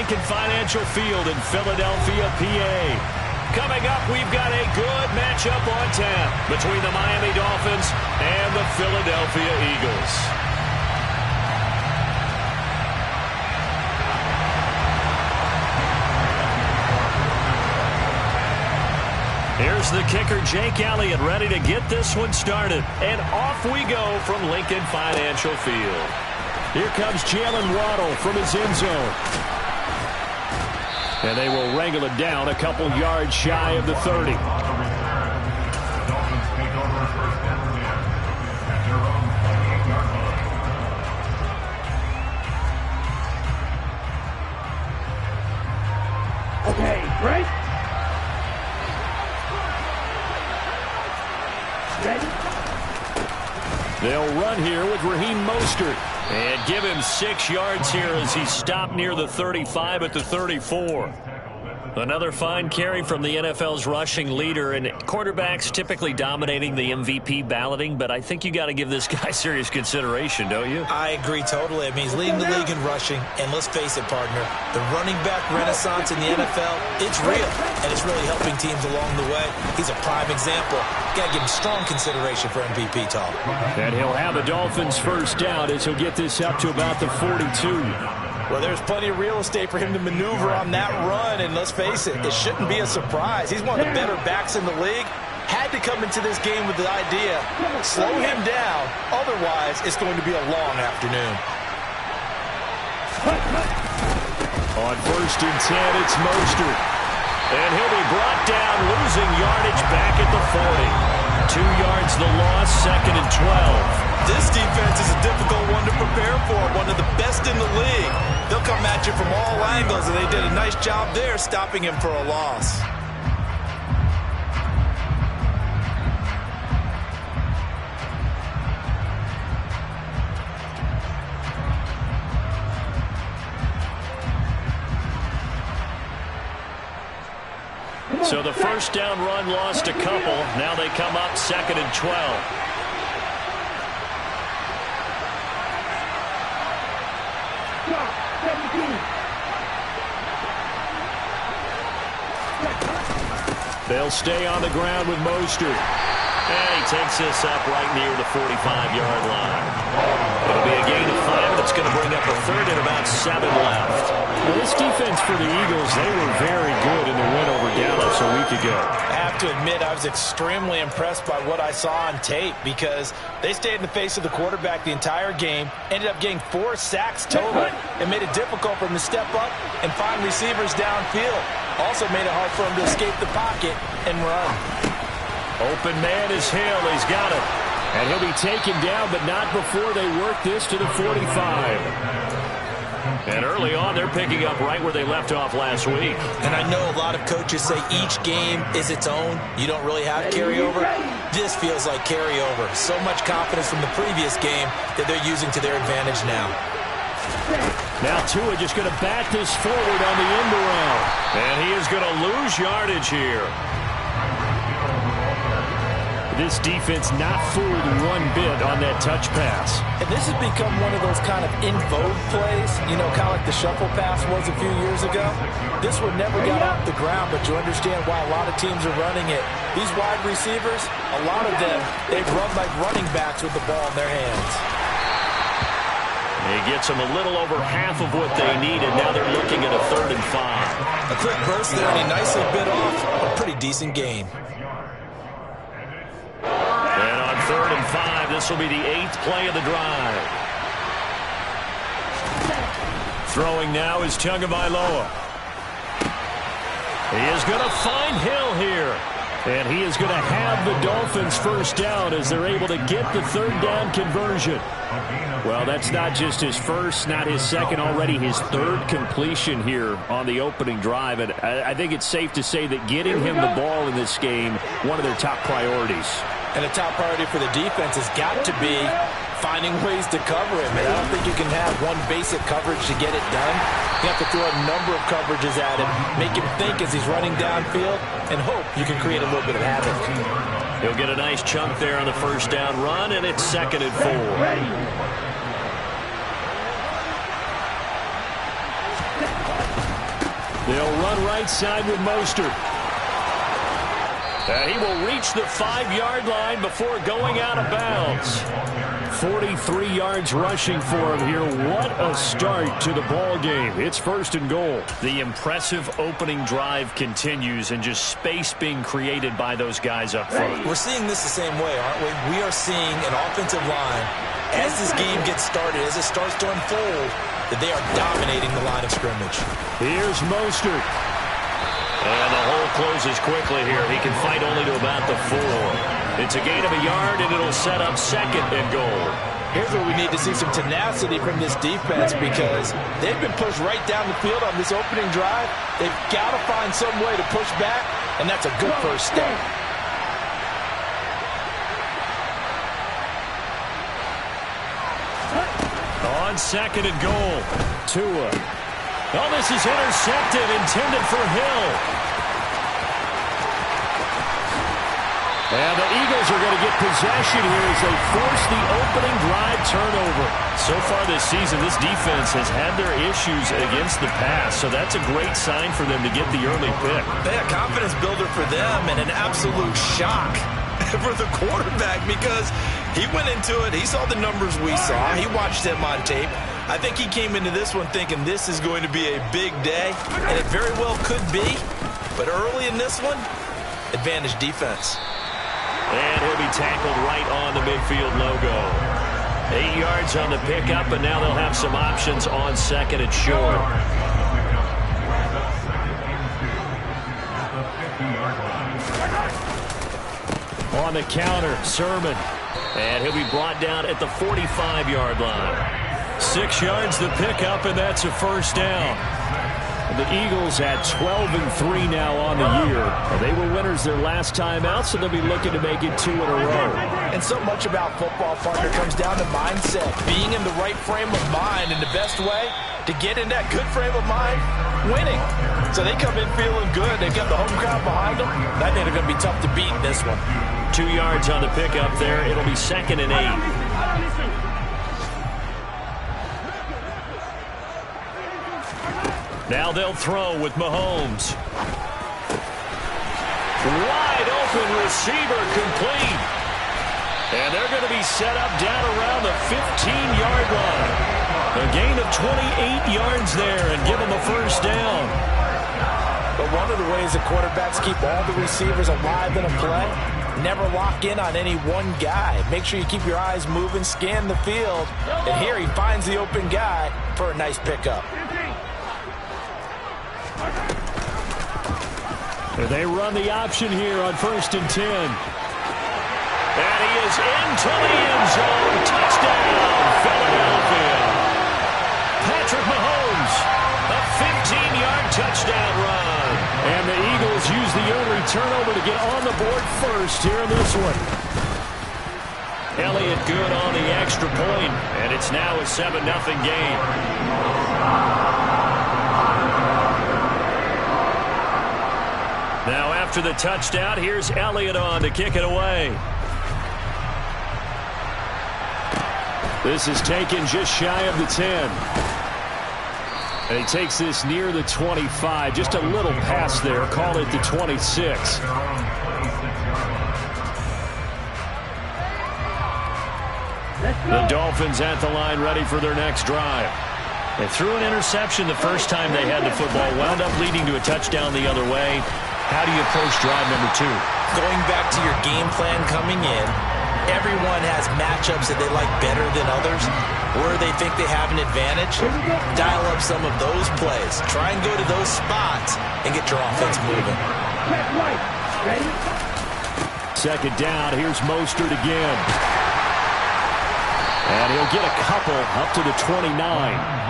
Lincoln Financial Field in Philadelphia, PA. Coming up, we've got a good matchup on tap between the Miami Dolphins and the Philadelphia Eagles. Here's the kicker, Jake Elliott, ready to get this one started. And off we go from Lincoln Financial Field. Here comes Jalen Waddle from his end zone. And they will wrangle it down a couple yards shy of the 30. Okay, great. They'll run here with Raheem Mostert. And give him 6 yards here as he stopped near the 35 at the 34. Another fine carry from the NFL's rushing leader, and quarterbacks typically dominating the MVP balloting, but I think you got to give this guy serious consideration, don't you? I agree totally. I mean, he's leading the league in rushing, and let's face it, partner, the running back renaissance in the NFL, it's real, and it's really helping teams along the way. He's a prime example. Got to give him strong consideration for MVP talk. And he'll have a Dolphins first down as he'll get this up to about the 42. Well, there's plenty of real estate for him to maneuver on that run, and let's face it, it shouldn't be a surprise. He's one of the better backs in the league. Had to come into this game with the idea, slow him down, otherwise it's going to be a long afternoon. On 1st and 10, it's Mostert. And he'll be brought down, losing yardage back at the 40. 2 yards the loss, 2nd and 12. This defense is a difficult one to prepare for, one of the best in the league. They'll come at you from all angles, and they did a nice job there stopping him for a loss. So the first down run lost a couple. Now they come up 2nd and 12. They'll stay on the ground with Mostert. And he takes this up right near the 45-yard line. It'll be a gain of 5. That's going to bring up a 3rd and about 7 left. Well, this defense for the Eagles, they were very good in the win over Dallas a week ago. I have to admit, I was extremely impressed by what I saw on tape because they stayed in the face of the quarterback the entire game, ended up getting 4 sacks total, and made it difficult for him to step up and find receivers downfield. Also made it hard for him to escape the pocket and run. Open man is Hill. He's got it. And he'll be taken down, but not before they work this to the 45. And early on, they're picking up right where they left off last week. And I know a lot of coaches say each game is its own. You don't really have carryover. This feels like carryover. So much confidence from the previous game that they're using to their advantage now. Now Tua just going to bat this forward on the end around. And he is going to lose yardage here. This defense not fooled one bit on that touch pass. And this has become one of those kind of in vogue plays, you know, kind of like the shuffle pass was a few years ago. This one never got off the ground, but you understand why a lot of teams are running it. These wide receivers, a lot of them, they've run like running backs with the ball in their hands. He gets them a little over half of what they needed. Now they're looking at a 3rd and 5. A quick burst there, and he nicely bit off a pretty decent gain. And on 3rd and 5, this will be the 8th play of the drive. Throwing now is Tagovailoa. He is going to find Hill here. And he is going to have the Dolphins first down as they're able to get the 3rd down conversion. Well, that's not just his first, not his second, already his 3rd completion here on the opening drive. And I think it's safe to say that getting him the ball in this game, one of their top priorities. And a top priority for the defense has got to be finding ways to cover him. And I don't think you can have one basic coverage to get it done. You have to throw a number of coverages at him, make him think as he's running downfield, and hope you can create a little bit of havoc. He'll get a nice chunk there on the first down run, and it's 2nd and 4. They'll run right side with Mostert. And he will reach the 5-yard line before going out of bounds. 43 yards rushing for him here. What a start to the ball game. It's 1st and goal. The impressive opening drive continues, and just space being created by those guys up front. We're seeing this the same way, aren't we? We are seeing an offensive line, as this game gets started, as it starts to unfold, that they are dominating the line of scrimmage. Here's Mostert. And the hole closes quickly here. He can fight only to about the 4. It's a gain of a yard, and it'll set up 2nd and goal. Here's where we need to see some tenacity from this defense, because they've been pushed right down the field on this opening drive. They've got to find some way to push back, and that's a good first step. On 2nd and goal, Tua. Oh, this is intercepted, intended for Hill. And the Eagles are going to get possession here as they force the opening drive turnover. So far this season, this defense has had their issues against the pass, so that's a great sign for them to get the early pick. Yeah, confidence builder for them, and an absolute shock for the quarterback, because he went into it, he saw the numbers we saw, he watched them on tape. I think he came into this one thinking this is going to be a big day, and it very well could be. But early in this one, advantage defense. And he'll be tackled right on the midfield logo. 8 yards on the pickup, and now they'll have some options on 2nd and short. On the counter, Sermon. And he'll be brought down at the 45-yard line. 6 yards the pickup, and that's a 1st down. The Eagles at 12-3 now on the year. They were winners their last time out, so they'll be looking to make it 2 in a row. And so much about football, partner, comes down to mindset. Being in the right frame of mind, and the best way to get in that good frame of mind, winning. So they come in feeling good. They've got the home crowd behind them. I think they're going to be tough to beat in this one. 2 yards on the pickup there. It'll be 2nd and 8. Now they'll throw with Mahomes. Wide open receiver, complete. And they're going to be set up down around the 15-yard line. A gain of 28 yards there and give them a 1st down. But one of the ways the quarterbacks keep all the receivers alive in a play, never lock in on any one guy. Make sure you keep your eyes moving, scan the field. And here he finds the open guy for a nice pickup. They run the option here on 1st and 10. And he is into the end zone. Touchdown, Philadelphia. Patrick Mahomes, a 15-yard touchdown run. And the Eagles use the early turnover to get on the board first here in this one. Elliott good on the extra point, and it's now a 7-0 game. Now after the touchdown, here's Elliott on to kick it away. This is taken just shy of the 10. And he takes this near the 25. Just a little pass there. Call it the 26. The Dolphins at the line ready for their next drive. They threw an interception the first time they had the football. Wound up leading to a touchdown the other way. How do you approach drive number 2? Going back to your game plan coming in, everyone has matchups that they like better than others, where they think they have an advantage. Dial up some of those plays. Try and go to those spots and get your offense moving. 2nd down. Here's Mostert again. And he'll get a couple up to the 29.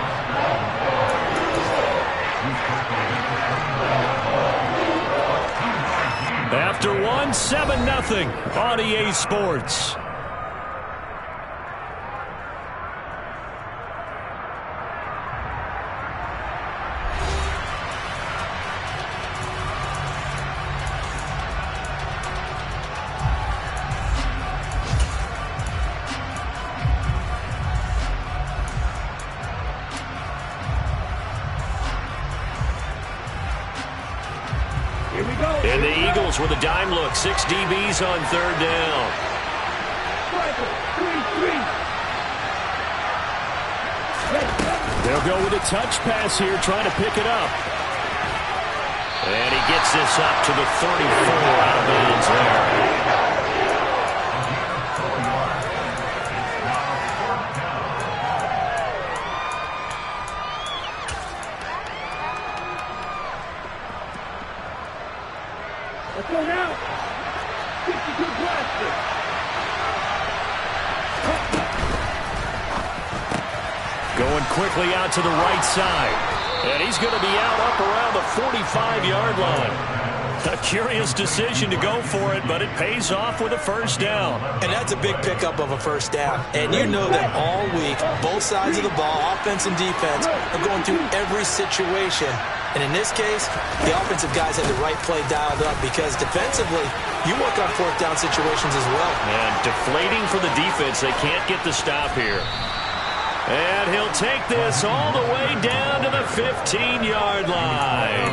After 7-0 on EA Sports. And the Eagles with a dime look. 6 DBs on third down. They'll go with a touch pass here, trying to pick it up. And he gets this up to the 34 out of bounds there. Let's go now. 52 blaster. Going quickly out to the right side. And he's going to be out up around the 45-yard line. A curious decision to go for it, but it pays off with a first down. And that's a big pickup of a first down. And you know that all week, both sides of the ball, offense and defense, are going through every situation. And in this case, the offensive guys had the right play dialed up because defensively, you work on fourth down situations as well. And deflating for the defense. They can't get the stop here. And he'll take this all the way down to the 15-yard line.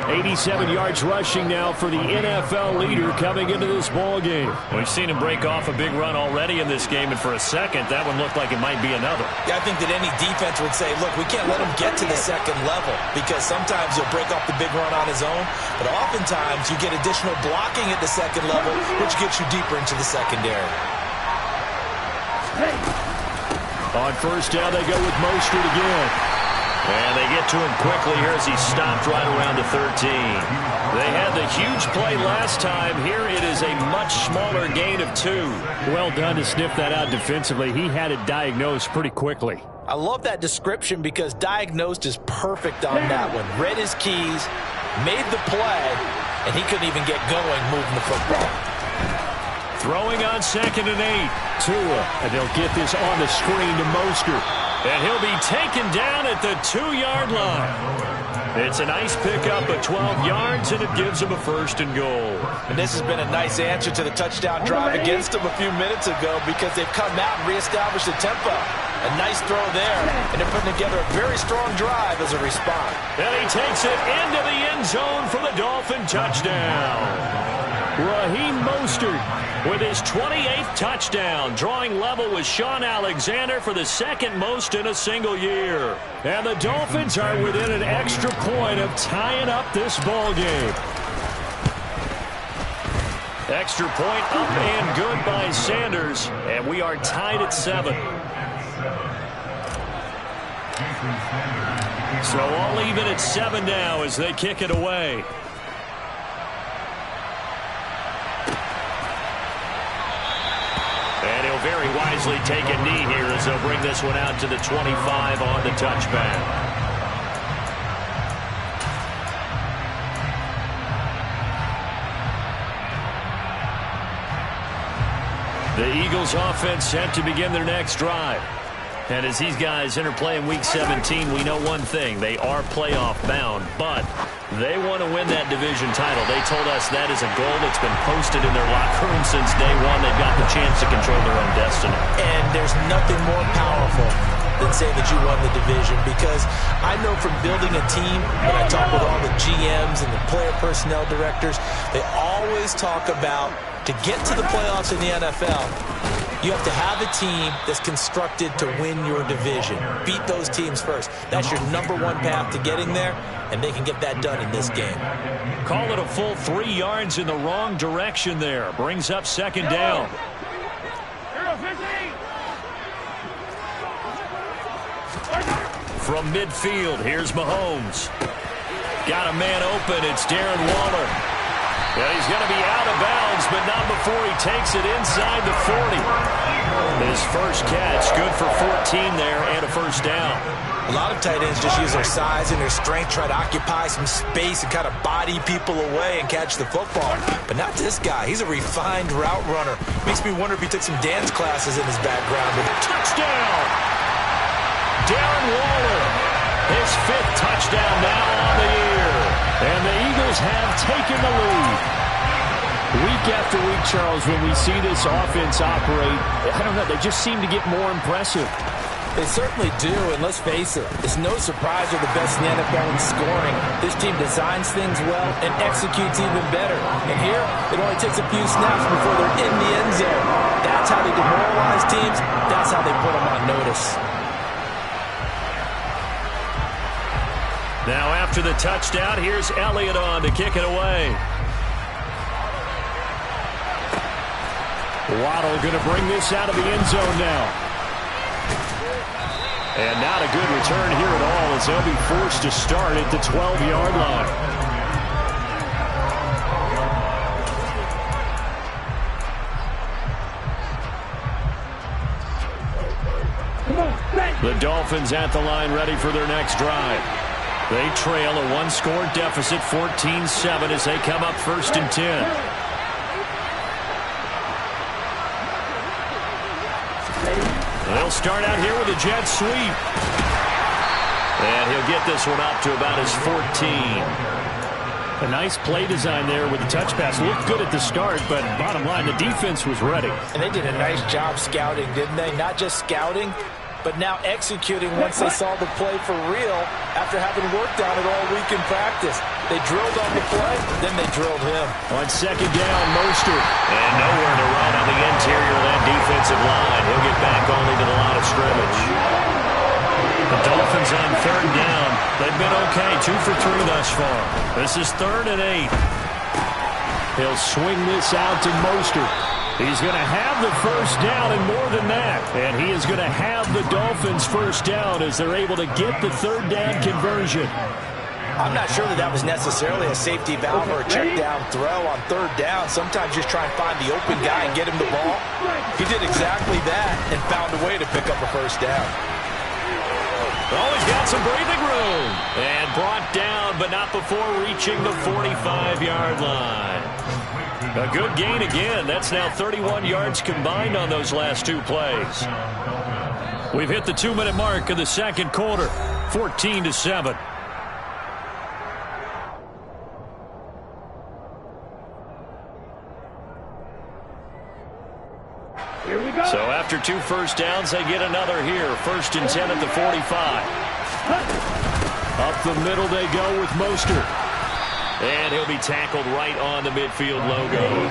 87 yards rushing now for the NFL leader coming into this ball game. We've seen him break off a big run already in this game, and for a second, that one looked like it might be another. Yeah, I think that any defense would say, look, we can't let him get to the second level because sometimes he'll break off the big run on his own, but oftentimes you get additional blocking at the second level, which gets you deeper into the secondary. On first down, they go with Mostert again. And they get to him quickly here as he stopped right around the 13. They had the huge play last time. Here it is a much smaller gain of 2. Well done to sniff that out defensively. He had it diagnosed pretty quickly. I love that description because diagnosed is perfect on that one. Read his keys, made the play, and he couldn't even get going moving the football. Throwing on 2nd and 8. Tua, and they'll get this on the screen to Mostert. And he'll be taken down at the 2-yard line. It's a nice pickup of 12 yards, and it gives him a first and goal. And this has been a nice answer to the touchdown drive against them a few minutes ago because they've come out and reestablished the tempo. A nice throw there, and they're putting together a very strong drive as a response. And he takes it into the end zone for the Dolphin touchdown. Raheem Mostert with his 28th touchdown, drawing level with Sean Alexander for the second most in a single year. And the Dolphins are within an extra point of tying up this ball game. Extra point up and good by Sanders, and we are tied at 7. So all even at 7 now as they kick it away. And he'll very wisely take a knee here as they'll bring this one out to the 25 on the touchback. The Eagles offense set to begin their next drive. And as these guys interplay in Week 17, we know one thing. They are playoff bound, but they want to win that division title. They told us that is a goal that's been posted in their locker room since day one. They've got the chance to control their own destiny. And there's nothing more powerful than saying that you won the division, because I know from building a team, when I talk with all the GMs and the player personnel directors, they always talk about to get to the playoffs in the NFL, you have to have a team that's constructed to win your division. Beat those teams first. That's your #1 path to getting there, and they can get that done in this game. Call it a full 3 yards in the wrong direction there. Brings up 2nd down. From midfield, here's Mahomes. Got a man open. It's Darren Waller. Yeah, he's going to be out of bounds, but not before he takes it inside the 40. His first catch, good for 14 there and a first down. A lot of tight ends just use their size and their strength, try to occupy some space and kind of body people away and catch the football. But not this guy. He's a refined route runner. Makes me wonder if he took some dance classes in his background. But touchdown! Darren Waller, his 5th touchdown now on the year. And the Eagles have taken the lead. Week after week, Charles, when we see this offense operate, I don't know, they just seem to get more impressive. They certainly do, and let's face it, it's no surprise they're the best in the NFL in scoring. This team designs things well and executes even better. And here, it only takes a few snaps before they're in the end zone. That's how they demoralize teams. That's how they put them on notice. Now after the touchdown, here's Elliott on to kick it away. Waddle going to bring this out of the end zone now. And not a good return here at all as they'll be forced to start at the 12-yard line. The Dolphins at the line ready for their next drive. They trail a one-score deficit, 14-7, as they come up 1st and 10. They'll start out here with a jet sweep. And he'll get this one up to about his 14. A nice play design there with the touch pass. Looked good at the start, but bottom line, the defense was ready. And they did a nice job scouting, didn't they? Not just scouting, but now executing once they saw the play for real after having worked on it all week in practice. They drilled on the play, then they drilled him. On 2nd down, Mostert. And nowhere to run on the interior of that defensive line. He'll get back only to the line of scrimmage. The Dolphins on 3rd down. They've been okay, 2 for 3 thus far. This is 3rd and 8. He'll swing this out to Mostert. He's going to have the 1st down and more than that. And he is going to have the Dolphins' 1st down as they're able to get the 3rd down conversion. I'm not sure that was necessarily a safety valve or a check down throw on 3rd down. Sometimes just try and find the open guy and get him the ball. He did exactly that and found a way to pick up a 1st down. Oh, he's got some breathing room. And brought down, but not before reaching the 45-yard line. A good gain again. That's now 31 yards combined on those last 2 plays. We've hit the 2-minute mark of the 2nd quarter, 14-7. So after 2 1st downs, they get another here. 1st and 10 at the 45. Up the middle they go with Mostert. And he'll be tackled right on the midfield logo.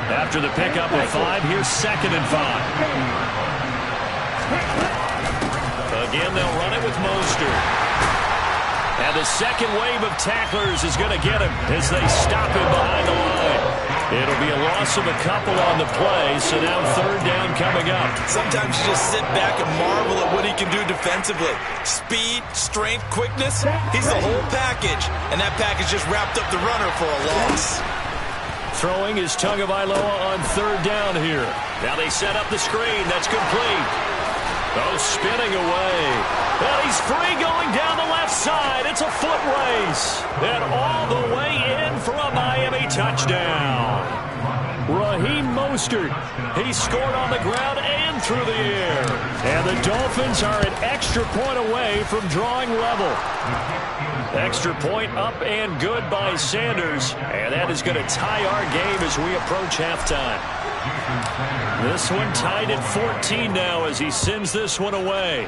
After the pickup of 5, here's 2nd and 5. Again, they'll run it with Mostert. And the second wave of tacklers is going to get him as they stop him behind the line. It'll be a loss of a couple on the play, so now 3rd down coming up. Sometimes you just sit back and marvel at what he can do defensively. Speed, strength, quickness, he's the whole package. And that package just wrapped up the runner for a loss. Throwing is Tagovailoa on 3rd down here. Now they set up the screen. That's complete. Oh, spinning away. And he's free going down the left side. It's a foot race. And all the way in for a Miami touchdown. Raheem Mostert. He scored on the ground and through the air. And the Dolphins are an extra point away from drawing level. Extra point up and good by Sanders. And that is going to tie our game as we approach halftime. This one tied at 14 now as he sends this one away.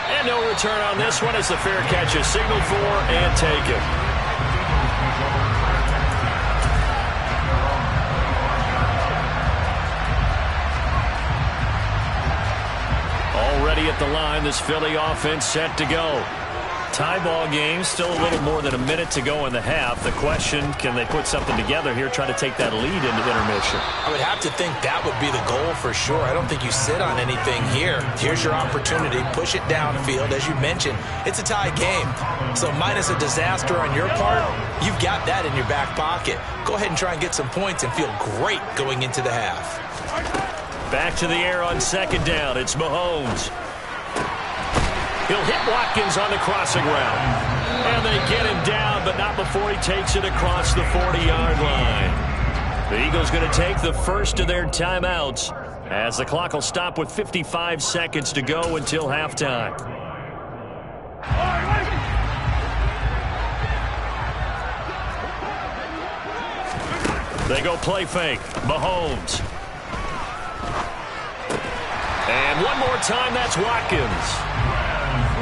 And no return on this one as the fair catch is signaled for and taken. Already at the line, this Philly offense set to go. Tie ball game, still a little more than a minute to go in the half. The question, can they put something together here, try to take that lead into intermission? I would have to think that would be the goal for sure. I don't think you sit on anything here. Here's your opportunity. Push it downfield. As you mentioned, it's a tie game. So minus a disaster on your part, you've got that in your back pocket. Go ahead and try and get some points and feel great going into the half. Back to the air on 2nd down. It's Mahomes. He'll hit Watkins on the crossing route. And they get him down, but not before he takes it across the 40-yard line. The Eagles going to take the first of their timeouts as the clock will stop with 55 seconds to go until halftime. They go play fake. Mahomes. And one more time, that's Watkins.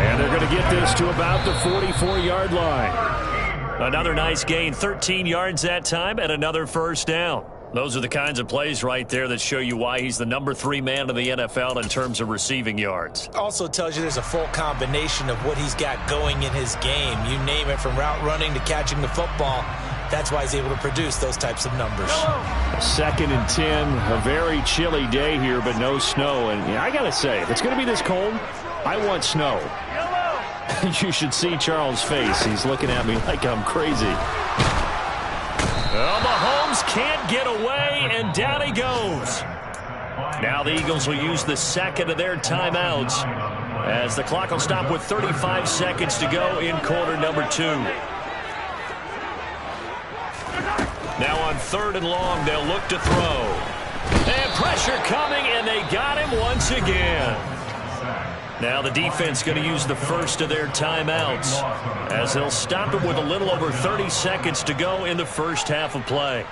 And they're going to get this to about the 44-yard line. Another nice gain, 13 yards that time, and another first down. Those are the kinds of plays right there that show you why he's the number 3 man in the NFL in terms of receiving yards. Also tells you there's a full combination of what he's got going in his game. You name it, from route running to catching the football. That's why he's able to produce those types of numbers. 2nd and 10, a very chilly day here, but no snow. And I got to say, if it's going to be this cold, I want snow. You should see Charles' face. He's looking at me like I'm crazy. Well, Mahomes can't get away, and down he goes. Now the Eagles will use the second of their timeouts as the clock will stop with 35 seconds to go in quarter number 2. Now on 3rd and long, they'll look to throw. And pressure coming, and they got him once again. Now the defense going to use the first of their timeouts as they'll stop it with a little over 30 seconds to go in the first half of play.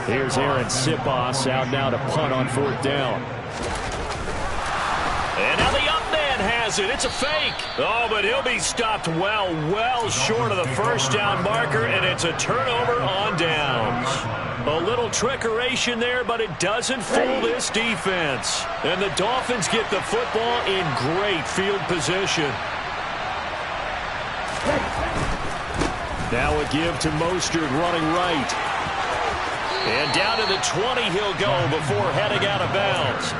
Here's Aaron Sipos out now to punt on 4th down. And now the up man has it. It's a fake. Oh, but he'll be stopped well short of the first down marker, and it's a turnover on downs. A little trickeration there, but it doesn't fool this defense. And the Dolphins get the football in great field position. Now a give to Mostert running right. And down to the 20 he'll go before heading out of bounds.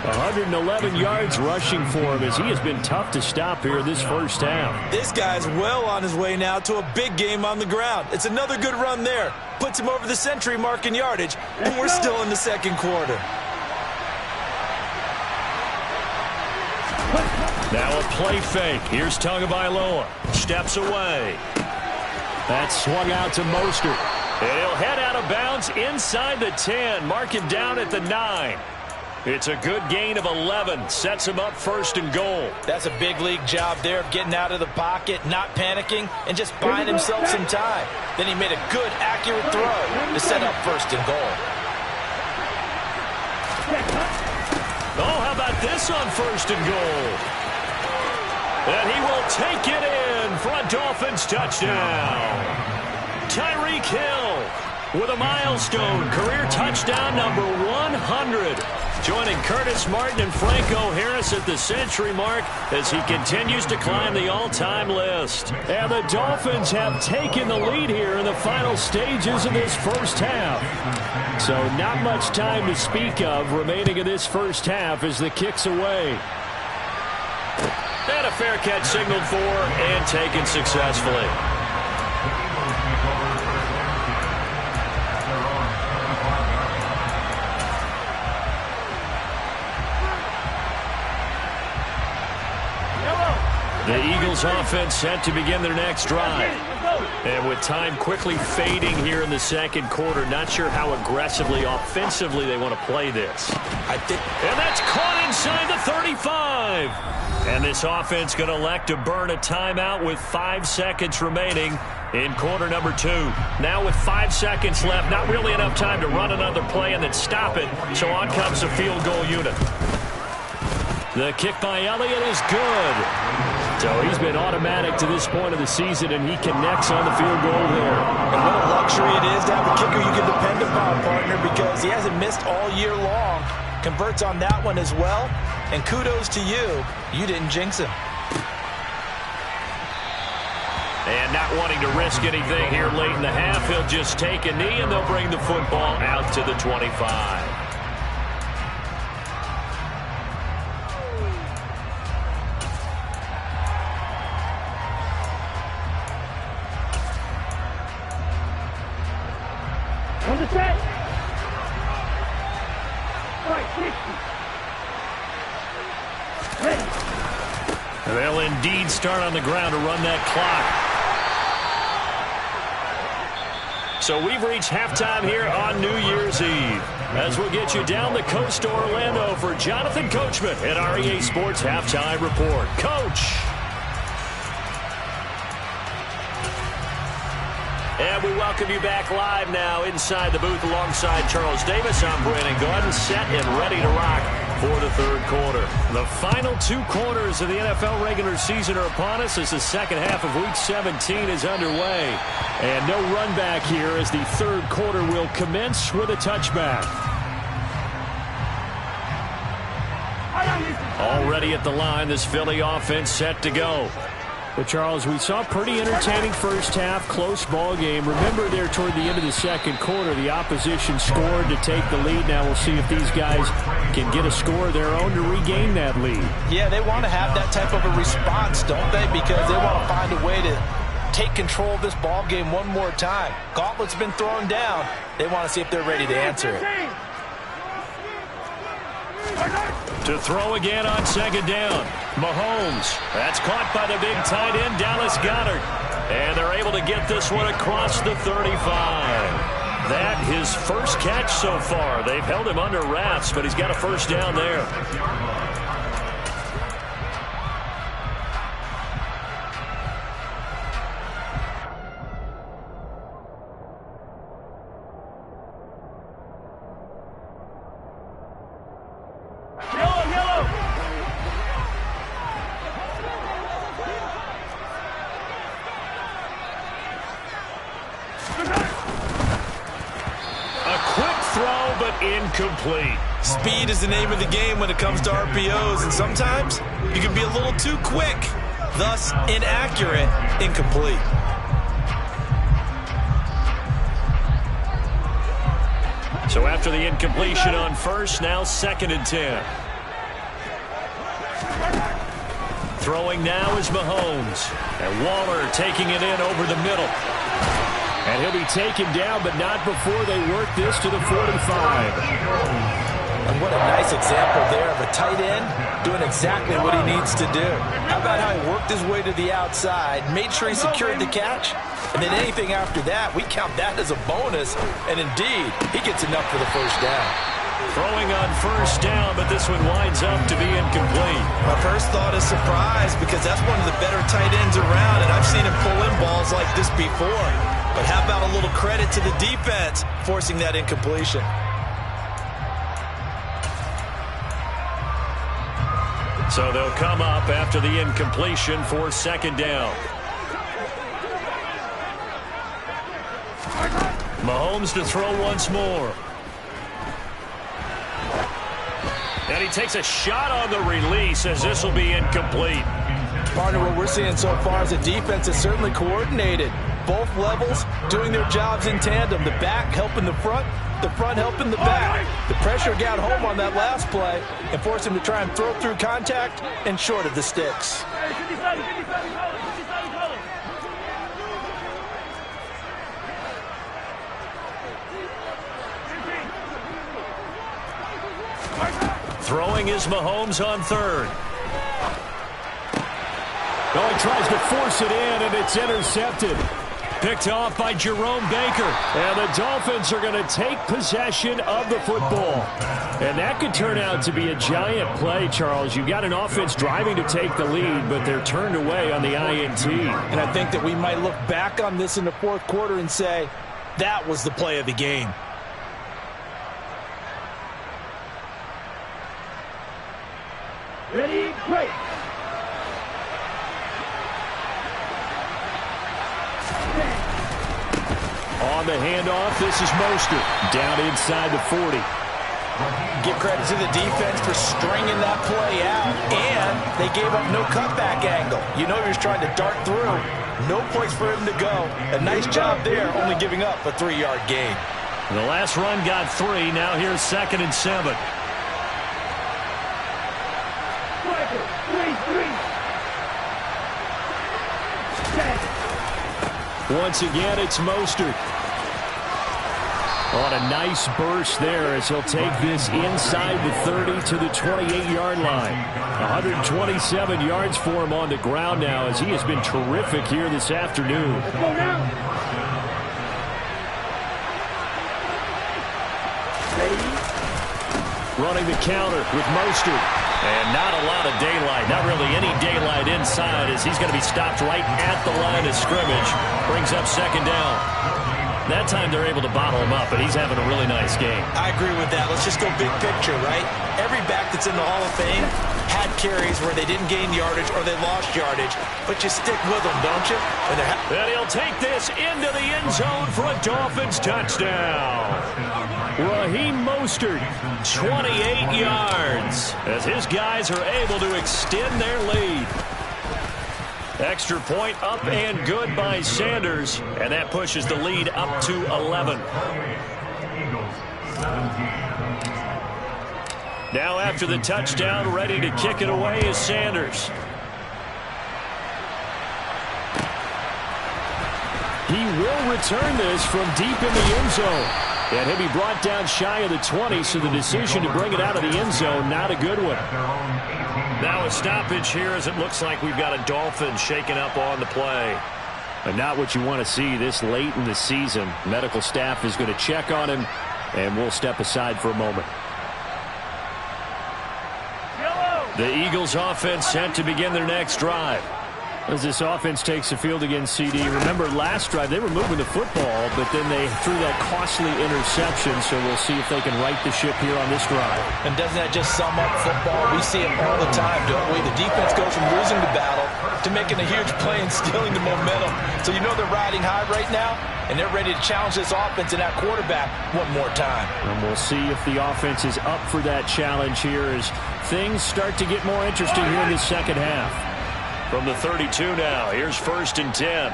111 yards rushing for him as he has been tough to stop here this first half. This guy's well on his way now to a big game on the ground. It's another good run there. Puts him over the century mark in yardage, and we're still in the second quarter. Now a play fake. Here's Tagovailoa. Steps away. That's swung out to Mostert. And he'll head out of bounds inside the 10. Mark him down at the 9. It's a good gain of 11. Sets him up 1st and goal. That's a big league job there of getting out of the pocket, not panicking, and just buying himself some time. Then he made a good, accurate throw to set up 1st and goal. Oh, how about this on 1st and goal? And he will take it in for a Dolphins touchdown. Tyreek Hill with a milestone career touchdown number 100. Joining Curtis Martin and Franco Harris at the century mark as he continues to climb the all-time list. And the Dolphins have taken the lead here in the final stages of this first half. So not much time to speak of remaining in this first half as the kick's away. And a fair catch signaled for and taken successfully. The Eagles offense set to begin their next drive. And with time quickly fading here in the second quarter, not sure how aggressively, offensively they want to play this. And that's caught inside the 35. And this offense going to elect to burn a timeout with 5 seconds remaining in quarter number 2. Now with 5 seconds left, not really enough time to run another play and then stop it. So on comes the field goal unit. The kick by Elliott is good. So he's been automatic to this point of the season, and he connects on the field goal there. And what a luxury it is to have a kicker you can depend upon, partner, because he hasn't missed all year long. Converts on that one as well. And kudos to you. You didn't jinx him. And not wanting to risk anything here late in the half, he'll just take a knee, and they'll bring the football out to the 25. On the set. Right, 60. Ready. They'll indeed start on the ground to run that clock. So we've reached halftime here on New Year's Eve. As we'll get you down the coast to Orlando for Jonathan Coachman at REA Sports Halftime Report. Coach. And we welcome you back live now inside the booth alongside Charles Davis. I'm Brandon Gaudin, set and ready to rock for the third quarter. The final 2 quarters of the NFL regular season are upon us as the second half of Week 17 is underway. And no run back here as the third quarter will commence with a touchback. Already at the line, this Philly offense set to go. But, Charles, we saw a pretty entertaining first half, close ball game. Remember there toward the end of the second quarter, the opposition scored to take the lead. Now we'll see if these guys can get a score of their own to regain that lead. Yeah, they want to have that type of a response, don't they? Because they want to find a way to take control of this ball game one more time. Gauntlet's been thrown down. They want to see if they're ready to answer it. To throw again on second down. Mahomes. That's caught by the big tight end, Dallas Goedert. And they're able to get this one across the 35. That his first catch so far. They've held him under wraps, but he's got a first down there. Incomplete. Speed is the name of the game when it comes to RPOs, and sometimes you can be a little too quick, thus inaccurate, incomplete. So after the incompletion on first, now 2nd and 10. Throwing now is Mahomes. And Waller taking it in over the middle. And he'll be taken down, but not before they work this to the 45. And what a nice example there of a tight end doing exactly what he needs to do. How about how he worked his way to the outside, made sure he secured the catch, and then anything after that, we count that as a bonus. And indeed, he gets enough for the first down. Throwing on first down, but this one winds up to be incomplete. My first thought is surprise, because that's one of the better tight ends around, and I've seen him pull in balls like this before. But how about a little credit to the defense forcing that incompletion? So they'll come up after the incompletion for second down. Mahomes to throw once more. And he takes a shot on the release as this will be incomplete. Partner, what we're seeing so far is the defense is certainly coordinated. Both levels doing their jobs in tandem. The back helping the front helping the back. The pressure got home on that last play and forced him to try and throw through contact and short of the sticks. Throwing is Mahomes on third. Oh, he tries to force it in, and it's intercepted. Picked off by Jerome Baker. And the Dolphins are going to take possession of the football. And that could turn out to be a giant play, Charles. You've got an offense driving to take the lead, but they're turned away on the INT. And I think that we might look back on this in the fourth quarter and say, that was the play of the game. Ready, break. On the handoff, this is Mostert. Down inside the 40. Give credit to the defense for stringing that play out, and they gave up no cutback angle. You know he was trying to dart through. No place for him to go. A nice job there, only giving up a 3-yard gain. The last run got 3. Now here's 2nd and 7. Once again, it's Mostert. On a nice burst there as he'll take this inside the 30 to the 28-yard line. 127 yards for him on the ground now as he has been terrific here this afternoon. Running the counter with Mostert. And not a lot of daylight, not really any daylight inside, as he's going to be stopped right at the line of scrimmage. Brings up second down. That time they're able to bottle him up, but he's having a really nice game. I agree with that. Let's just go big picture, right? Every back that's in the Hall of Fame had carries where they didn't gain yardage or they lost yardage, but you stick with them, don't you? And he'll take this into the end zone for a Dolphins touchdown. Raheem Mostert, 28 yards, as his guys are able to extend their lead. Extra point up and good by Sanders, and that pushes the lead up to 11. Now after the touchdown, ready to kick it away is Sanders. He will return this from deep in the end zone. And he'll be brought down shy of the 20, so the decision to bring it out of the end zone, not a good one. Now a stoppage here as it looks like we've got a Dolphin shaking up on the play. And not what you want to see this late in the season. Medical staff is going to check on him, and we'll step aside for a moment. The Eagles offense set to begin their next drive. As this offense takes the field against CD. Remember, last drive, they were moving the football, but then they threw that costly interception, so we'll see if they can right the ship here on this drive. And doesn't that just sum up football? We see it all the time, don't we? The defense goes from losing the battle to making a huge play and stealing the momentum. So you know they're riding high right now, and they're ready to challenge this offense and that quarterback one more time. And we'll see if the offense is up for that challenge here as things start to get more interesting here in the second half. From the 32 now, here's 1st and 10.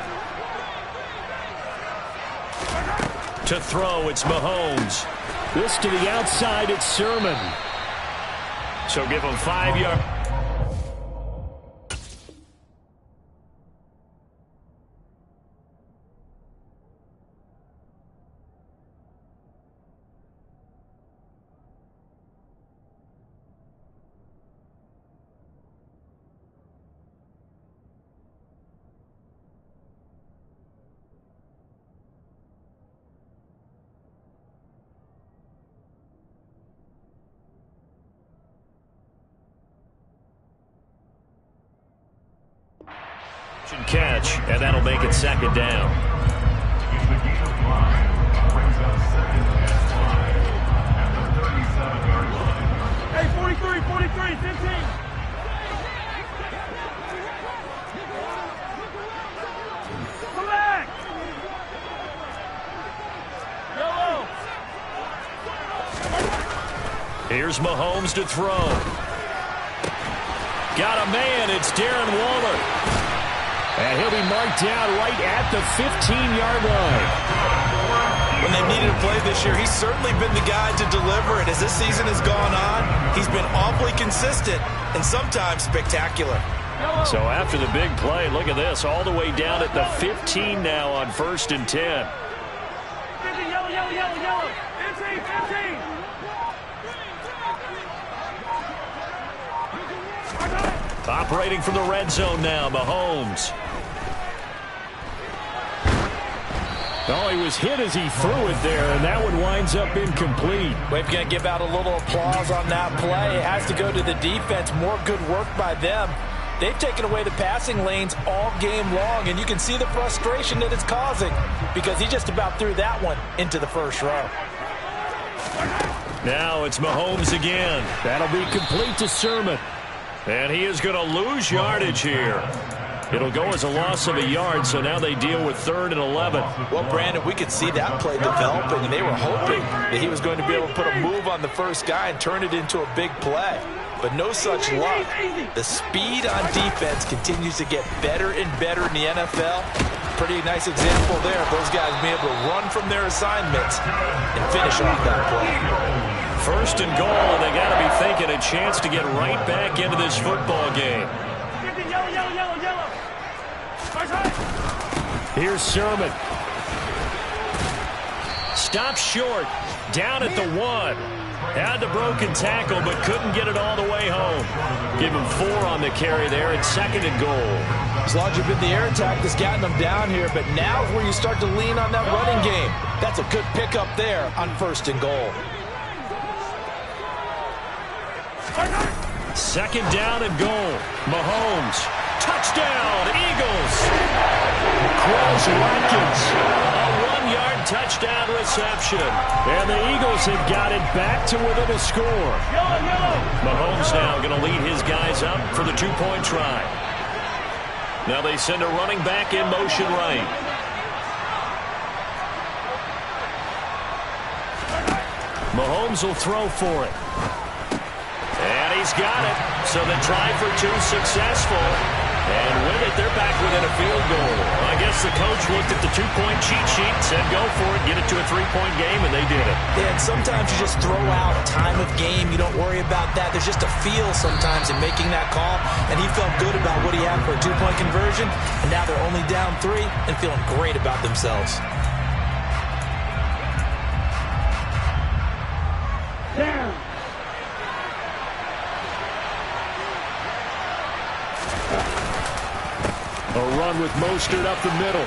To throw, it's Mahomes. This to the outside, it's Sermon. So give him 5 yards. Catch, and that'll make it second down. Hey, 43, 15. Come back. Yellow. Here's Mahomes to throw. Got a man, it's Darren Waller. And he'll be marked down right at the 15-yard line. When they've needed a play this year, he's certainly been the guy to deliver it. As this season has gone on, he's been awfully consistent and sometimes spectacular. So after the big play, look at this, all the way down at the 15 now on 1st and 10. Yellow. 15. Operating from the red zone now, Mahomes. Oh, he was hit as he threw it there, and that one winds up incomplete. We're going to give out a little applause on that play. It has to go to the defense. More good work by them. They've taken away the passing lanes all game long, and you can see the frustration that it's causing because he just about threw that one into the first row. Now it's Mahomes again. That'll be complete to Sermon. And he is going to lose yardage here. It'll go as a loss of a yard, so now they deal with 3rd and 11. Well, Brandon, we could see that play developing, and they were hoping that he was going to be able to put a move on the first guy and turn it into a big play. But no such luck. The speed on defense continues to get better and better in the NFL. Pretty nice example there of those guys being able to run from their assignments and finish off that play. 1st and goal, and they got to be thinking a chance to get right back into this football game. Yellow. Here's Sermon. Stops short. Down at the 1. Had the broken tackle, but couldn't get it all the way home. Give him 4 on the carry there at 2nd and goal. As long as you've been the air attack that's gotten them down here, but now is where you start to lean on that running game. That's a good pickup there on 1st and goal. Second down and goal. Mahomes. Touchdown, Eagles. Quez Watkins. A 1-yard touchdown reception. And the Eagles have got it back to within a score. Mahomes now going to lead his guys up for the 2-point try. Now they send a running back in motion right. Mahomes will throw for it. And he's got it. So the try for 2 successful. And with it, they're back within a field goal. I guess the coach looked at the 2-point cheat sheet, said go for it, get it to a 3-point game, and they did it. Yeah, and sometimes you just throw out time of game. You don't worry about that. There's just a feel sometimes in making that call. And he felt good about what he had for a 2-point conversion. And now they're only down 3 and feeling great about themselves. A run with Mostert up the middle.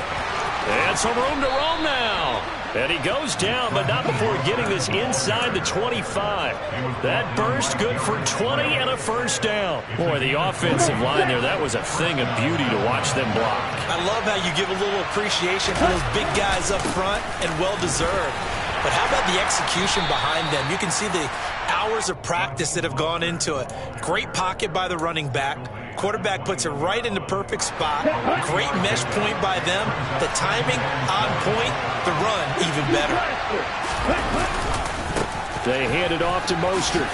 And some room to roam now. And he goes down, but not before getting this inside the 25. That burst good for 20 and a first down. Boy, the offensive line there, that was a thing of beauty to watch them block. I love how you give a little appreciation for those big guys up front, and well-deserved. But how about the execution behind them? You can see the hours of practice that have gone into it. Great pocket by the running back. Quarterback puts it right in the perfect spot. Great mesh point by them. The timing on point. The run even better. They hand it off to Mostert.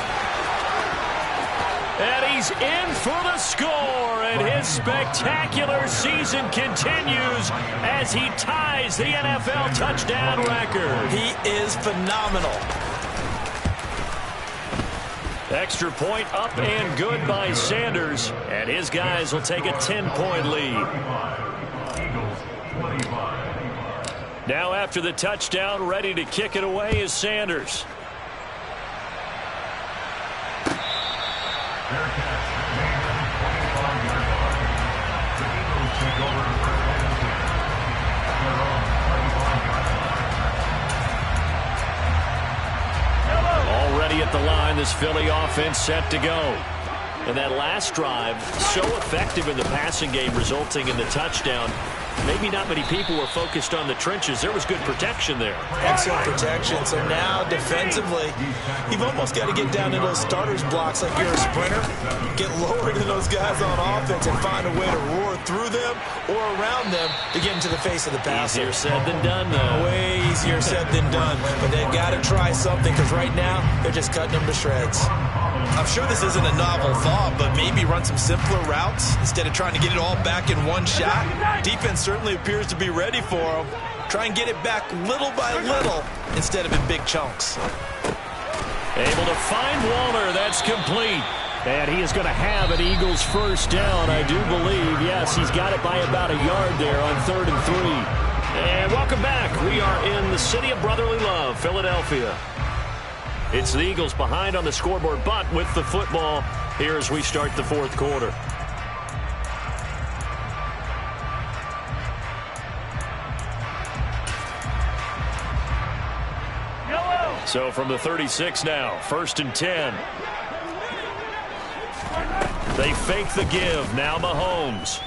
And he's in for the score. And his spectacular season continues as he ties the NFL touchdown record. He is phenomenal. Extra point up and good by Sanders. And his guys will take a 10-point lead. Now after the touchdown, ready to kick it away is Sanders. Already at the line, this Philly offense set to go. And that last drive, so effective in the passing game, resulting in the touchdown. Maybe not many people were focused on the trenches. There was good protection there. Excellent protection. So now defensively, you've almost got to get down to those starters blocks like you're a sprinter. Get lower to those guys on offense and find a way to roar through them or around them to get into the face of the passer. Easier said than done, though. Way easier said than done. But they've got to try something because right now they're just cutting them to shreds. I'm sure this isn't a novel thought, but maybe run some simpler routes instead of trying to get it all back in one shot. Defense certainly appears to be ready for them. Try and get it back little by little instead of in big chunks. Able to find Waller. That's complete. And he is going to have an Eagles first down, I do believe. Yes, he's got it by about a yard there on 3rd and 3. And welcome back. We are in the city of brotherly love, Philadelphia. It's the Eagles behind on the scoreboard, but with the football here as we start the 4th quarter. So from the 36 now, 1st and 10. They fake the give. Now Mahomes.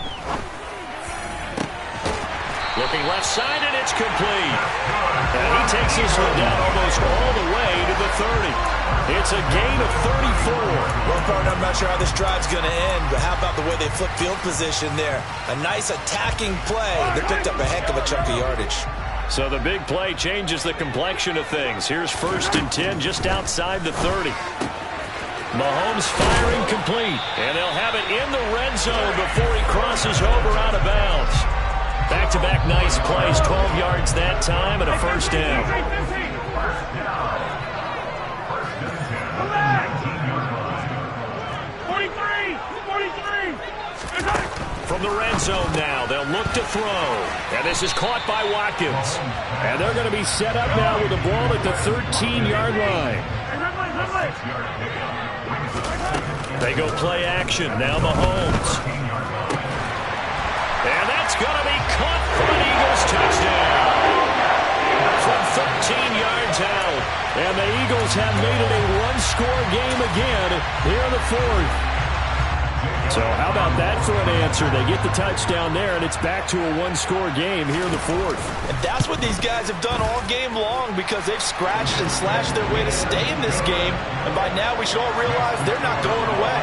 Looking left side, and it's complete. And he takes this one down almost all the way to the 30. It's a gain of 34. Well, partner, I'm not sure how this drive's going to end, but how about the way they flip field position there? A nice attacking play. They picked up a heck of a chunk of yardage. So the big play changes the complexion of things. Here's 1st and 10 just outside the 30. Mahomes firing complete. And they'll have it in the red zone before he crosses over out of bounds. Back-to-back nice plays, 12 yards that time and a first down. From the red zone now, they'll look to throw. And this is caught by Watkins. And they're going to be set up now with the ball at the 13-yard line. They go play action. Now Mahomes. And that's going to be caught for an Eagles touchdown. From 13 yards out. And the Eagles have made it a one-score game again here in the 4th. So how about that for an answer? They get the touchdown there, and it's back to a one-score game here in the fourth. And that's what these guys have done all game long because they've scratched and slashed their way to stay in this game. And by now, we should all realize they're not going away.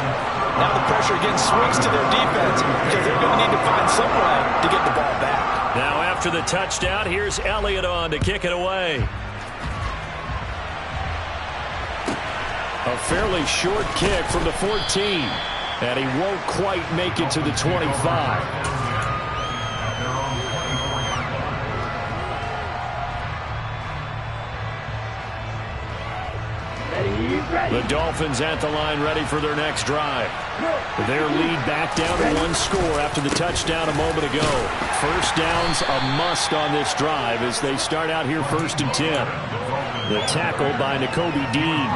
Now the pressure again swings to their defense because they're going to need to find some way to get the ball back. Now after the touchdown, here's Elliott on to kick it away. A fairly short kick from the 14. And he won't quite make it to the 25. The Dolphins at the line ready for their next drive. Their lead back down to one score after the touchdown a moment ago. First down's a must on this drive as they start out here 1st and 10. The tackle by Nakobe Dean.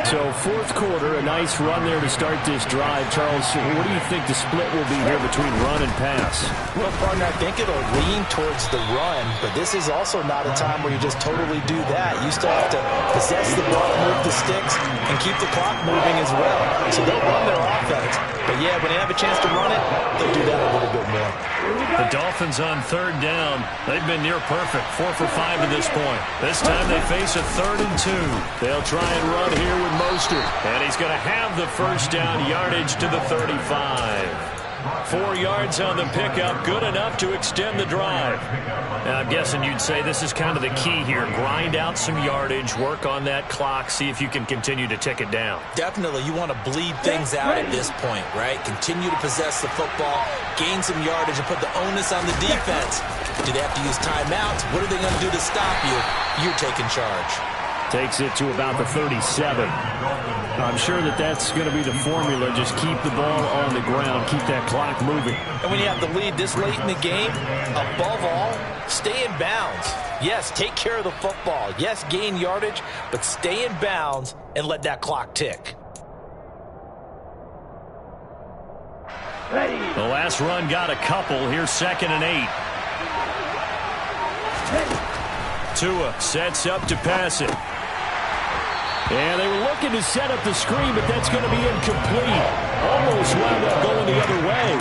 So fourth quarter, a nice run there to start this drive. Charles, what do you think the split will be here between run and pass? Well, partner, I think it'll lean towards the run, but this is also not a time where you just totally do that. You still have to possess the ball, move the sticks, and keep the clock moving as well. So they'll run their offense, but yeah, when they have a chance to run it, they'll do that a little bit more. The Dolphins on 3rd down. They've been near perfect, 4 for 5 to this point. This time they face a 3rd and 2. They'll try and run here with Mostert. And he's going to have the first down, yardage to the 35. 4 yards on the pickup, good enough to extend the drive. Now, I'm guessing you'd say this is kind of the key here. Grind out some yardage, work on that clock, see if you can continue to tick it down. Definitely, you want to bleed things out at this point, right? Continue to possess the football, gain some yardage, and put the onus on the defense. Do they have to use timeouts? What are they going to do to stop you? You're taking charge. Takes it to about the 37. I'm sure that's going to be the formula. Just keep the ball on the ground. Keep that clock moving. And when you have the lead this late in the game, above all, stay in bounds. Yes, take care of the football. Yes, gain yardage, but stay in bounds and let that clock tick. The last run got a couple. Here's 2nd and 8. Tua sets up to pass it. And they were looking to set up the screen, but that's going to be incomplete. Almost wound up going the other way.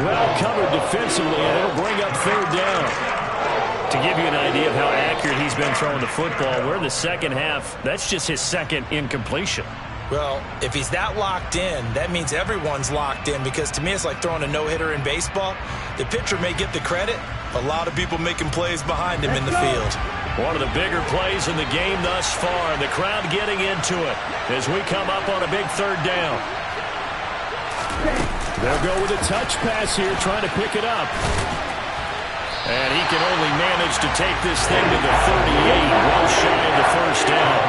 Well covered defensively, and it'll bring up 3rd down. To give you an idea of how accurate he's been throwing the football, we're in the second half. That's just his 2nd incompletion. Well, if he's that locked in, that means everyone's locked in because to me it's like throwing a no-hitter in baseball. The pitcher may get the credit. A lot of people making plays behind him in the field. One of the bigger plays in the game thus far. The crowd getting into it as we come up on a big 3rd down. They'll go with a touch pass here, trying to pick it up. And he can only manage to take this thing to the 38, well shy of the first down.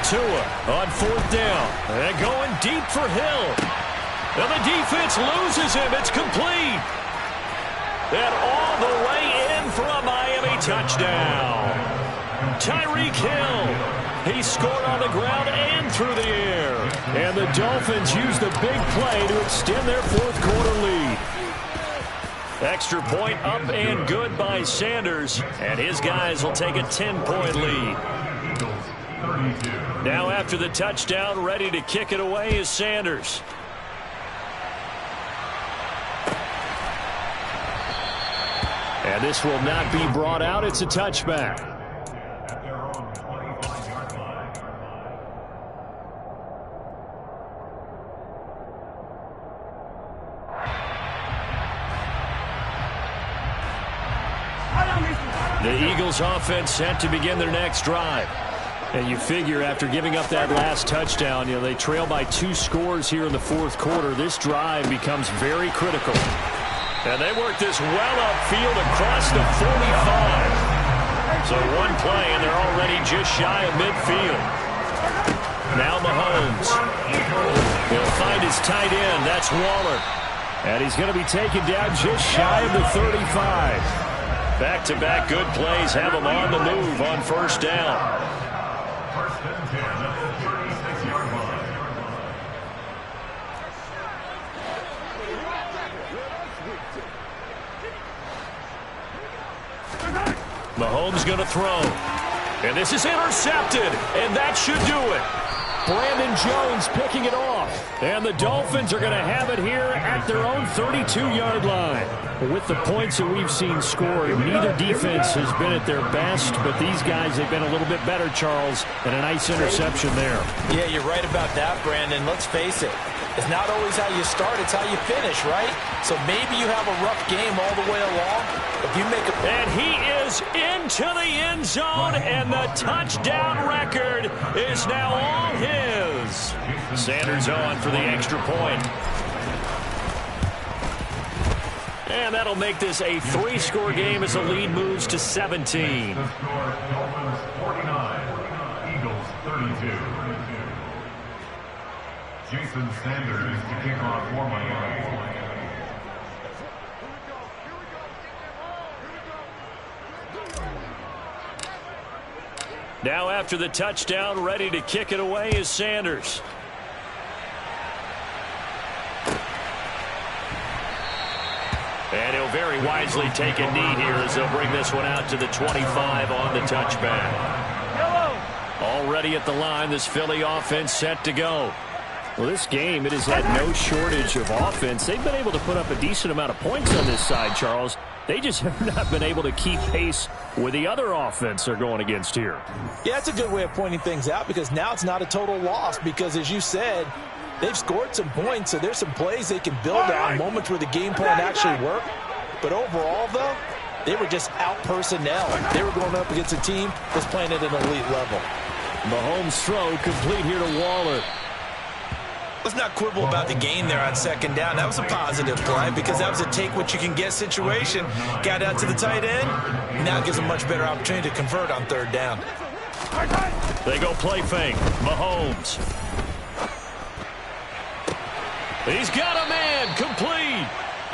Tua on 4th down. And going deep for Hill. And the defense loses him. It's complete. And all the way in for a Miami touchdown. Tyreek Hill. He scored on the ground and through the air. And the Dolphins use the big play to extend their 4th quarter lead. Extra point up and good by Sanders. And his guys will take a 10-point lead. Now after the touchdown, ready to kick it away is Sanders. And this will not be brought out. It's a touchback. The Eagles offense set to begin their next drive. And you figure after giving up that last touchdown, they trail by 2 scores here in the 4th quarter. This drive becomes very critical. And they work this well upfield across the 45. So one play, and they're already just shy of midfield. Now Mahomes. He'll find his tight end. That's Waller. And he's going to be taken down just shy of the 35. Back-to-back good plays have him on the move on 1st down. Mahomes going to throw. And this is intercepted, and that should do it. Brandon Jones picking it off. And the Dolphins are going to have it here at their own 32-yard line. With the points that we've seen scored, neither defense has been at their best, but these guys have been a little bit better, Charles, and a nice interception there. Yeah, you're right about that, Brandon. Let's face it. It's not always how you start, it's how you finish, right? So maybe you have a rough game all the way along. If you make a... And he is into the end zone, and the touchdown record is now all his. Sanders on for the extra point. And that'll make this a 3-score game as the lead moves to 17. The score, Dolphins 49, Eagles 32. Jason Sanders to kick off for Miami. Now after the touchdown, ready to kick it away is Sanders. And he'll very wisely take a knee here as they'll bring this one out to the 25 on the touchback. Already at the line, this Philly offense set to go. Well, this game, it has had no shortage of offense. They've been able to put up a decent amount of points on this side, Charles. They just have not been able to keep pace with the other offense they're going against here. Yeah, that's a good way of pointing things out because now it's not a total loss because, as you said, they've scored some points, so there's some plays they can build on, moments where the game plan actually worked. But overall, though, they were just out personnel. They were going up against a team that's playing at an elite level. Mahomes' throw complete here to Waller. Let's not quibble about the gain there on second down. That was a positive play because that was a take-what-you-can-get situation. Got out to the tight end. Now it gives a much better opportunity to convert on third down. They go play fake. Mahomes. He's got a man complete.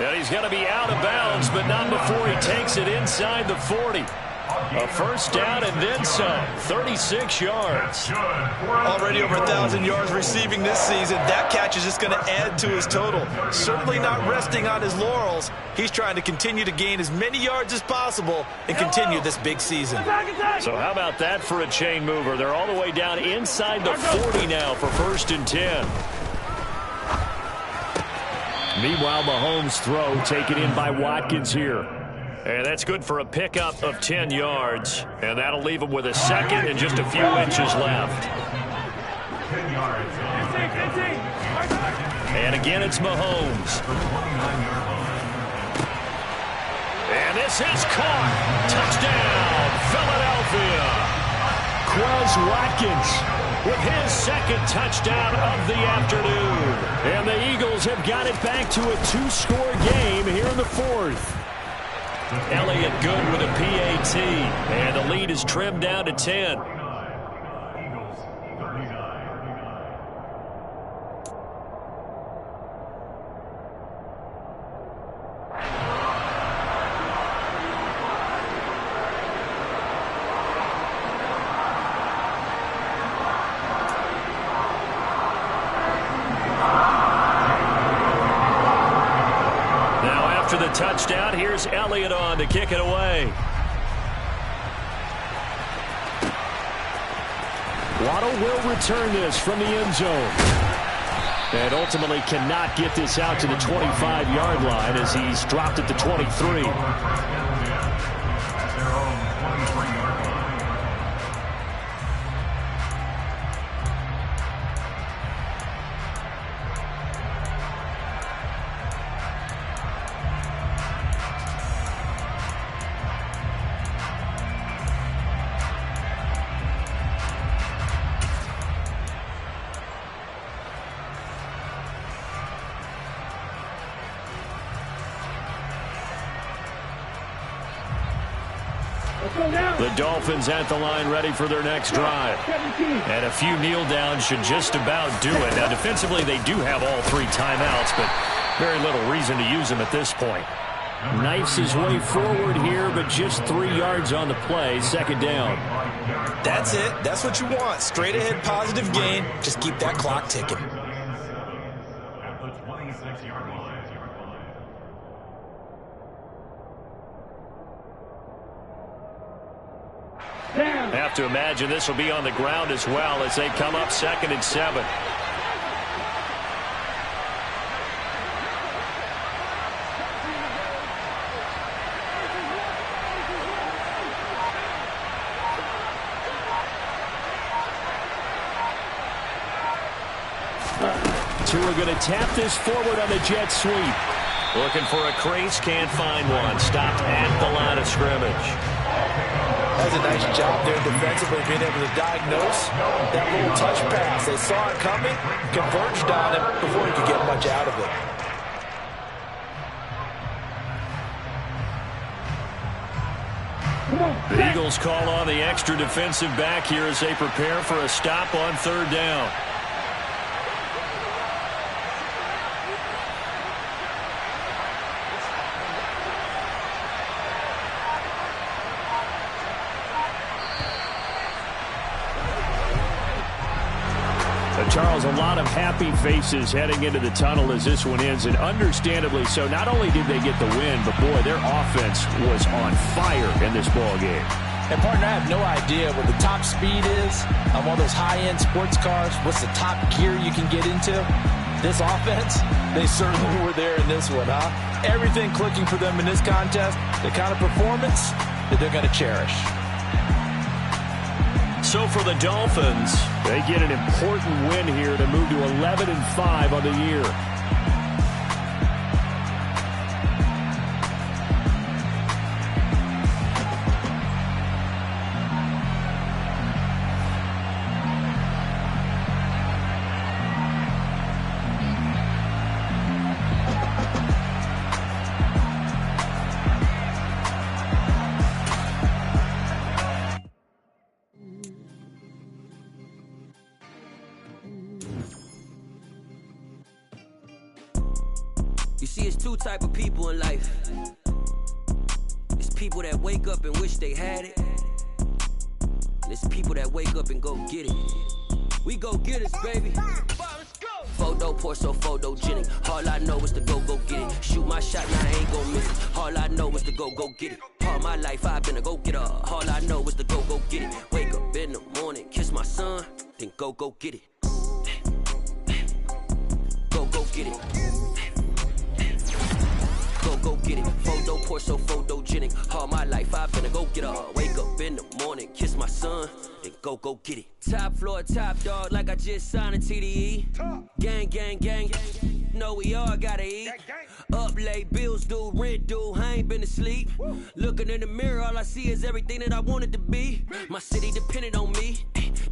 And he's going to be out of bounds, but not before he takes it inside the 40. A first down and then some. 36 yards. Already over 1,000 yards receiving this season. That catch is just going to add to his total. Certainly not resting on his laurels. He's trying to continue to gain as many yards as possible and continue this big season. So how about that for a chain mover? They're all the way down inside the 40 now for first and 10. Meanwhile, Mahomes' throw taken in by Watkins here. And that's good for a pickup of 10 yards. And that'll leave him with a second and just a few inches left. 10 yards. And again, it's Mahomes. And this is caught. Touchdown, Philadelphia. Quez Watkins with his second touchdown of the afternoon. And the Eagles have got it back to a 2-score game here in the fourth. Elliott good with a PAT. And the lead is trimmed down to 10. Eagles 39. After the touchdown, here's Elliott on to kick it away. Waddle will return this from the end zone. And ultimately cannot get this out to the 25-yard line as he's dropped at the 23. The Dolphins at the line ready for their next drive. And a few kneel downs should just about do it. Now defensively they do have all 3 timeouts, but very little reason to use them at this point. Knifes his way forward here, but just 3 yards on the play. Second down. That's it. That's what you want. Straight ahead positive gain. Just keep that clock ticking. At the 26-yard line. to imagine this will be on the ground as well as they come up 2nd and 7. Tua going to tap this forward on the jet sweep. Looking for a crease, can't find one. Stopped at the line of scrimmage. That's a nice job there defensively, being able to diagnose that little touch pass. They saw it coming, converged on him before he could get much out of it. The Eagles call on the extra defensive back here as they prepare for a stop on 3rd down. Charles, a lot of happy faces heading into the tunnel as this one ends, and understandably so. Not only did they get the win, but boy, their offense was on fire in this ball game. And partner, I have no idea what the top speed is of all those high-end sports cars. What's the top gear you can get into? This offense, they certainly were there in this one, huh? Everything clicking for them in this contest, the kind of performance that they're going to cherish. So for the Dolphins, they get an important win here to move to 11-5 on the year. You see, it's two type of people in life. It's people that wake up and wish they had it. And it's people that wake up and go get it. We go get it, baby. Photo pour so photogenic. All I know is to go get it. Shoot my shot, now I ain't gon' miss it. All I know is to go get it. All my life I've been a go-getter. All I know is to go get it. Wake up in the morning, kiss my son, then go get it. Go get it. Go get it. Photo pour so photogenic. All my life I've been a go-getter. Wake up in the morning, kiss my son, then go get it. Top floor, top dog, like I just signed a TDE. Gang. Know we all gotta eat. Up late, bills due, rent due, I ain't been asleep. Looking in the mirror, all I see is everything that I wanted to be. My city depended on me,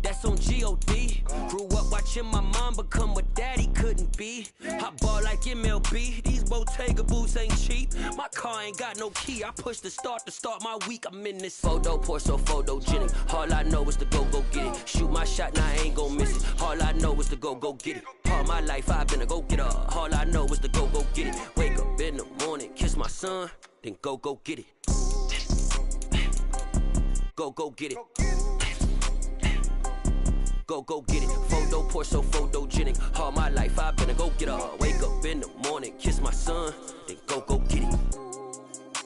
that's on G.O.D. Grew up watching my mom become what daddy couldn't be. I ball like MLB, these Bottega boots ain't cheap. My car ain't got no key, I push the start to start my week. I'm in this photo pour so photogenic. All I know is to go get it. Shoot my shot, now I ain't gon' miss it. All I know is to go get it. All my life I've been a go-getter. All I know is to go get it. Wake up in the morning, kiss my son, then go get it. Go get it. Go get it. Photo pour so photogenic. All my life I've been a go-getter. Wake up in the